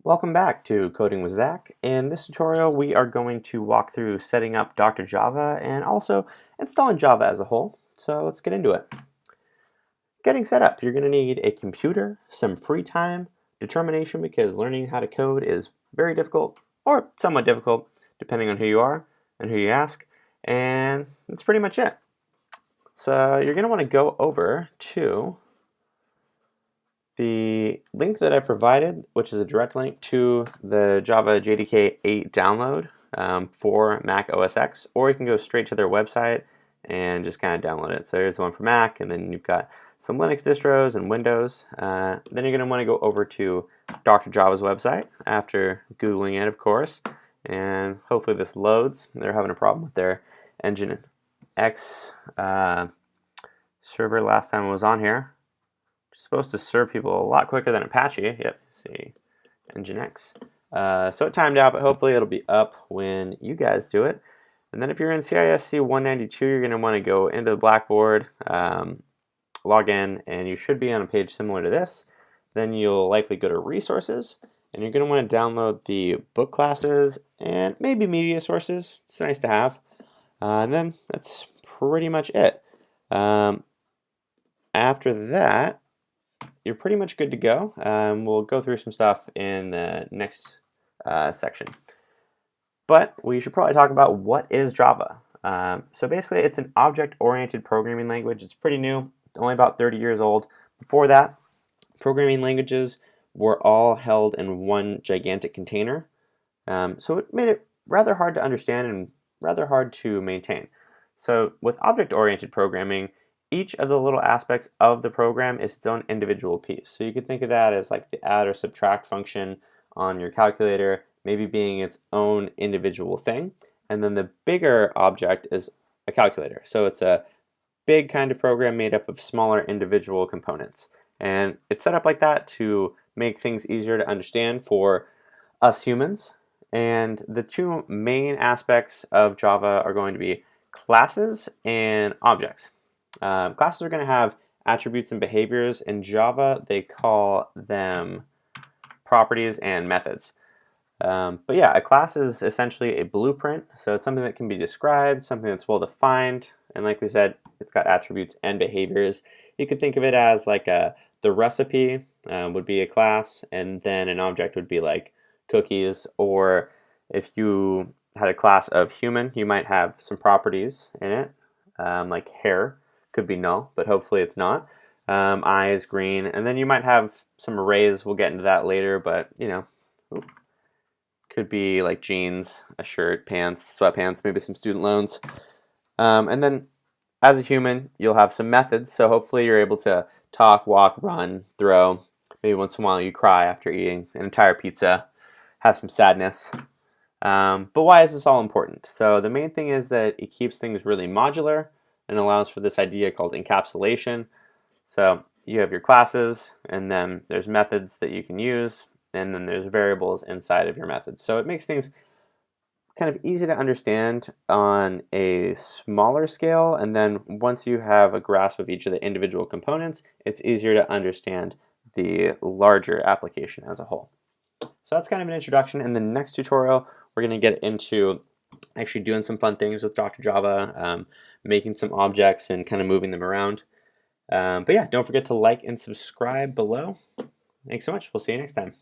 Welcome back to Coding with Zach. In this tutorial, we are going to walk through setting up Dr. Java and also installing Java as a whole. So let's get into it. Getting set up, you're going to need a computer, some free time, determination because learning how to code is very difficult or somewhat difficult depending on who you are and who you ask. And that's pretty much it. So you're going to want to go over to the link that I provided, which is a direct link to the Java JDK 8 download for Mac OS X, or you can go straight to their website and just kind of download it. So here's the one for Mac, and then you've got some Linux distros and Windows. Then you're going to want to go over to Dr. Java's website after Googling it, of course, and hopefully this loads. They're having a problem with their Engine X server last time it was on here. Supposed to serve people a lot quicker than Apache. Yep, see, Nginx. So it timed out, but hopefully it'll be up when you guys do it. And then if you're in CISC 192, you're going to want to go into the Blackboard, log in, and you should be on a page similar to this. Then you'll likely go to Resources, and you're going to want to download the book classes and maybe media sources. It's nice to have. And then that's pretty much it. After that, you're pretty much good to go. We'll go through some stuff in the next section. But we should probably talk about what is Java. So basically, it's an object-oriented programming language. It's pretty new, only about 30 years old. Before that, programming languages were all held in one gigantic container. So it made it rather hard to understand and rather hard to maintain. So with object-oriented programming, each of the little aspects of the program is its own individual piece. So you could think of that as like the add or subtract function on your calculator, maybe being its own individual thing. And then the bigger object is a calculator. So it's a big kind of program made up of smaller individual components. And it's set up like that to make things easier to understand for us humans. And the two main aspects of Java are going to be classes and objects. Classes are going to have attributes and behaviors. In Java, they call them properties and methods. But yeah, a class is essentially a blueprint. So it's something that can be described, something that's well defined. And like we said, it's got attributes and behaviors. You could think of it as like the recipe would be a class, and then an object would be like cookies. Or if you had a class of human, you might have some properties in it, like hair. Could be null, but hopefully it's not. Eyes, green, and then you might have some arrays. We'll get into that later, but you know, could be like jeans, a shirt, pants, sweatpants, maybe some student loans. And then as a human, you'll have some methods. So hopefully you're able to talk, walk, run, throw. Maybe once in a while you cry after eating an entire pizza, have some sadness. But why is this all important? So the main thing is that it keeps things really modular and allows for this idea called encapsulation. So you have your classes, and then there's methods that you can use, and then there's variables inside of your methods. So it makes things kind of easy to understand on a smaller scale, and then once you have a grasp of each of the individual components, it's easier to understand the larger application as a whole. So that's kind of an introduction. In the next tutorial, we're going to get into actually doing some fun things with Dr. Java, making some objects and kind of moving them around. But yeah, don't forget to like and subscribe below. Thanks so much. We'll see you next time.